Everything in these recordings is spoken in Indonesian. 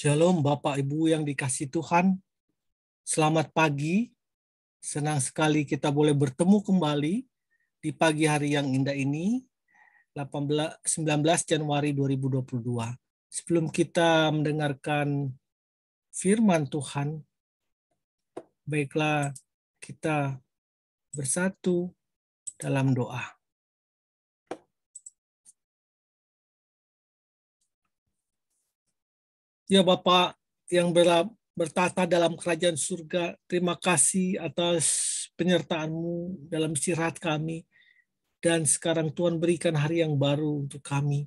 Shalom Bapak Ibu yang dikasihi Tuhan. Selamat pagi. Senang sekali kita boleh bertemu kembali di pagi hari yang indah ini, 19 Januari 2022. Sebelum kita mendengarkan firman Tuhan, baiklah kita bersatu dalam doa. Ya Bapak yang bertata dalam kerajaan surga, terima kasih atas penyertaan-Mu dalam istirahat kami. Dan sekarang Tuhan berikan hari yang baru untuk kami.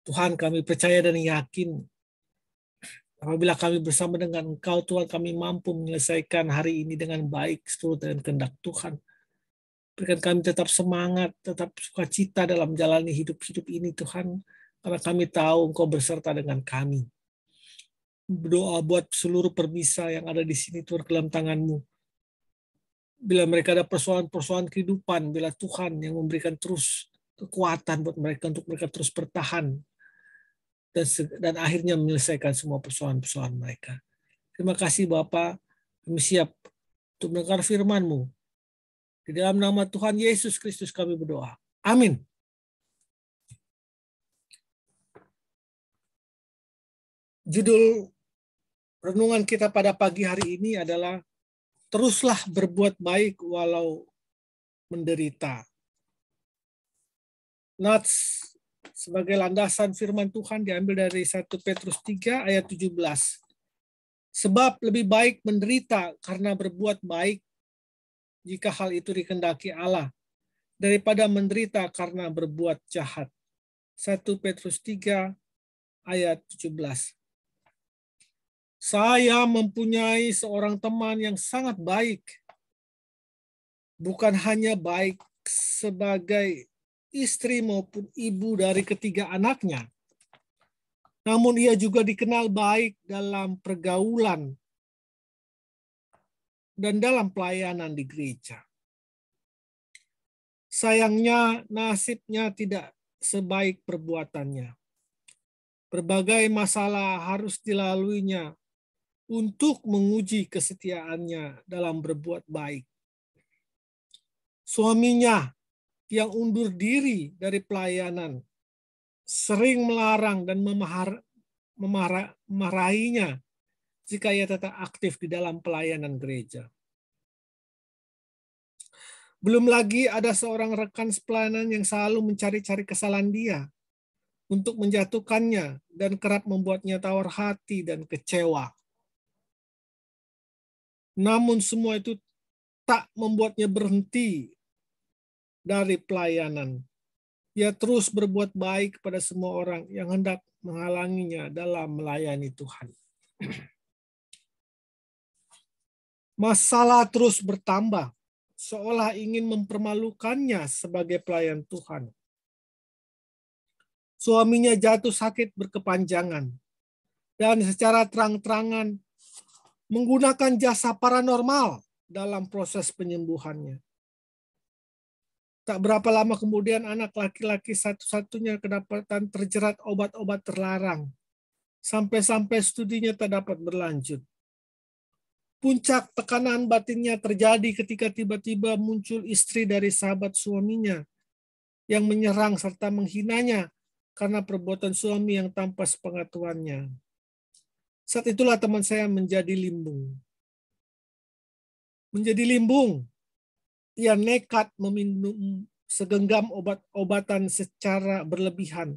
Tuhan, kami percaya dan yakin apabila kami bersama dengan Engkau, Tuhan, kami mampu menyelesaikan hari ini dengan baik seturut dengan kehendak Tuhan. Berikan kami tetap semangat, tetap sukacita dalam jalani hidup-hidup ini, Tuhan. Karena kami tahu Engkau berserta dengan kami. Berdoa buat seluruh perbisa yang ada di sini, Tuhan, ke dalam tangan-Mu. Bila mereka ada persoalan-persoalan kehidupan, bila Tuhan yang memberikan terus kekuatan buat mereka untuk mereka terus bertahan dan akhirnya menyelesaikan semua persoalan-persoalan mereka. Terima kasih Bapak, kami siap untuk mendengar firman-Mu. Di dalam nama Tuhan Yesus Kristus kami berdoa. Amin. Judul renungan kita pada pagi hari ini adalah teruslah berbuat baik walau menderita. Nats sebagai landasan firman Tuhan diambil dari 1 Petrus 3 ayat 17. Sebab lebih baik menderita karena berbuat baik jika hal itu dikehendaki Allah daripada menderita karena berbuat jahat. 1 Petrus 3 ayat 17. Saya mempunyai seorang teman yang sangat baik. Bukan hanya baik sebagai istri maupun ibu dari ketiga anaknya. Namun ia juga dikenal baik dalam pergaulan dan dalam pelayanan di gereja. Sayangnya nasibnya tidak sebaik perbuatannya. Berbagai masalah harus dilaluinya untuk menguji kesetiaannya dalam berbuat baik. Suaminya yang undur diri dari pelayanan sering melarang dan memarahinya jika ia tetap aktif di dalam pelayanan gereja. Belum lagi ada seorang rekan sepelayanan yang selalu mencari-cari kesalahan dia untuk menjatuhkannya dan kerap membuatnya tawar hati dan kecewa. Namun semua itu tak membuatnya berhenti dari pelayanan. Ia terus berbuat baik kepada semua orang yang hendak menghalanginya dalam melayani Tuhan. Masalah terus bertambah, seolah ingin mempermalukannya sebagai pelayan Tuhan. Suaminya jatuh sakit berkepanjangan dan secara terang-terangan menggunakan jasa paranormal dalam proses penyembuhannya. Tak berapa lama kemudian anak laki-laki satu-satunya kedapatan terjerat obat-obat terlarang. Sampai-sampai studinya tak dapat berlanjut. Puncak tekanan batinnya terjadi ketika tiba-tiba muncul istri dari sahabat suaminya yang menyerang serta menghinanya karena perbuatan suami yang tanpa sepengetahuannya. Saat itulah teman saya menjadi limbung. Ia nekat meminum segenggam obat-obatan secara berlebihan.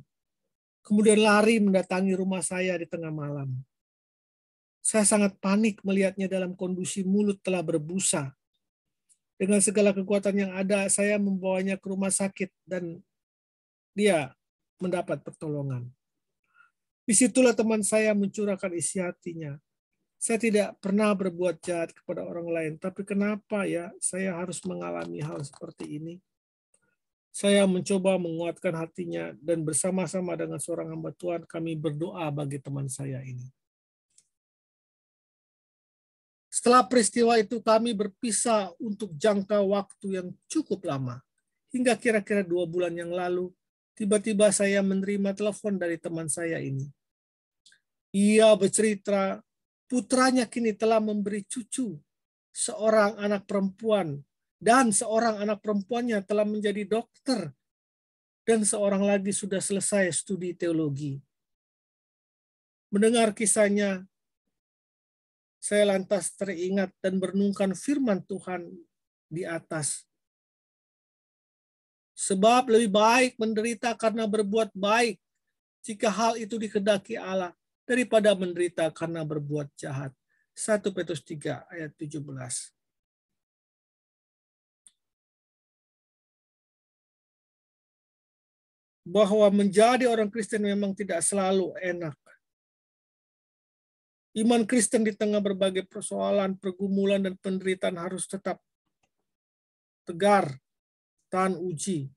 Kemudian lari mendatangi rumah saya di tengah malam. Saya sangat panik melihatnya dalam kondisi mulut telah berbusa. Dengan segala kekuatan yang ada, saya membawanya ke rumah sakit dan dia mendapat pertolongan. Disitulah teman saya mencurahkan isi hatinya. Saya tidak pernah berbuat jahat kepada orang lain, tapi kenapa ya saya harus mengalami hal seperti ini? Saya mencoba menguatkan hatinya dan bersama-sama dengan seorang hamba Tuhan kami berdoa bagi teman saya ini. Setelah peristiwa itu kami berpisah untuk jangka waktu yang cukup lama. Hingga kira-kira 2 bulan yang lalu, tiba-tiba saya menerima telepon dari teman saya ini. Ia bercerita, putranya kini telah memberi cucu, seorang anak perempuan, dan seorang anak perempuannya telah menjadi dokter, dan seorang lagi sudah selesai studi teologi. Mendengar kisahnya, saya lantas teringat dan merenungkan firman Tuhan di atas. Sebab lebih baik menderita karena berbuat baik, jika hal itu dikehendaki Allah, daripada menderita karena berbuat jahat. 1 Petrus 3 ayat 17. Bahwa menjadi orang Kristen memang tidak selalu enak. Iman Kristen di tengah berbagai persoalan, pergumulan, dan penderitaan harus tetap tegar, tahan uji,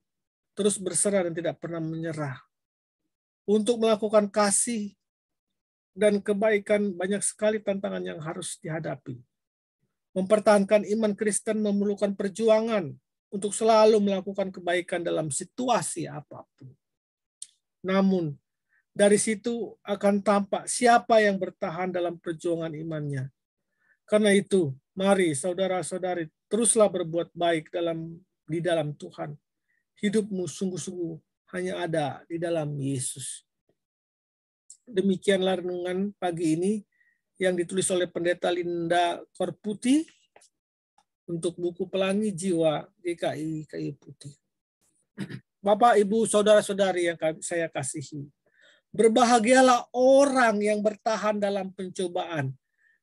terus berserah dan tidak pernah menyerah. Untuk melakukan kasih dan kebaikan, banyak sekali tantangan yang harus dihadapi. Mempertahankan iman Kristen memerlukan perjuangan untuk selalu melakukan kebaikan dalam situasi apapun. Namun, dari situ akan tampak siapa yang bertahan dalam perjuangan imannya. Karena itu, mari saudara-saudari, teruslah berbuat baik di dalam Tuhan. Hidupmu sungguh-sungguh hanya ada di dalam Yesus. Demikianlah renungan pagi ini yang ditulis oleh Pendeta Linda Korputi untuk buku Pelangi Jiwa GKI Kayu Putih. Bapak, Ibu, saudara-saudari yang saya kasihi, berbahagialah orang yang bertahan dalam pencobaan,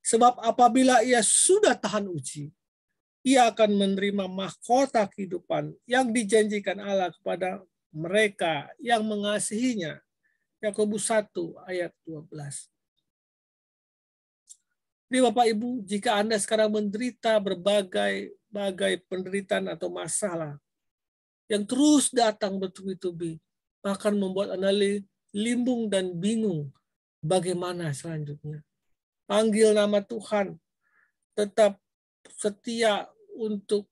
sebab apabila ia sudah tahan uji, ia akan menerima mahkota kehidupan yang dijanjikan Allah kepada mereka yang mengasihinya. Yakobus 1 ayat 12. Jadi Bapak Ibu, jika Anda sekarang menderita berbagai penderitaan atau masalah yang terus datang bertubi-tubi, bahkan membuat Anda limbung dan bingung bagaimana selanjutnya. Panggil nama Tuhan, tetap setia untuk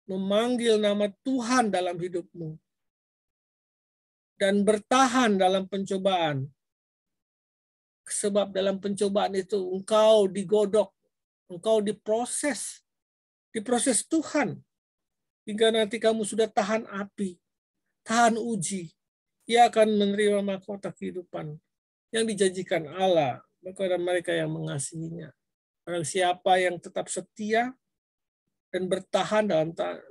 memanggil nama Tuhan dalam hidupmu dan bertahan dalam pencobaan. Sebab dalam pencobaan itu engkau digodok, engkau diproses Tuhan. Hingga nanti kamu sudah tahan api, tahan uji, ia akan menerima mahkota kehidupan yang dijanjikan Allah kepada mereka yang mengasihinya. Barang siapa yang tetap setia dan bertahan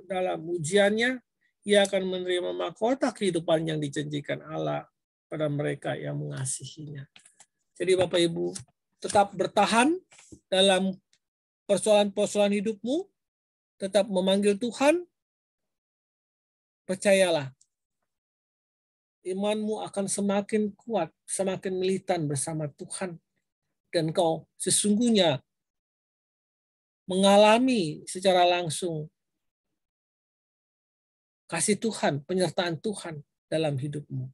dalam ujiannya, ia akan menerima mahkota kehidupan yang dijanjikan Allah pada mereka yang mengasihinya. Jadi Bapak Ibu, tetap bertahan dalam persoalan-persoalan hidupmu, tetap memanggil Tuhan, percayalah, imanmu akan semakin kuat, semakin militan bersama Tuhan, dan kau sesungguhnya mengalami secara langsung kasih Tuhan, penyertaan Tuhan dalam hidupmu.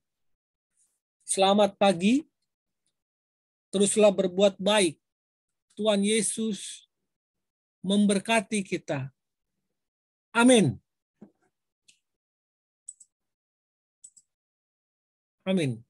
Selamat pagi, teruslah berbuat baik. Tuhan Yesus memberkati kita. Amin. Amin.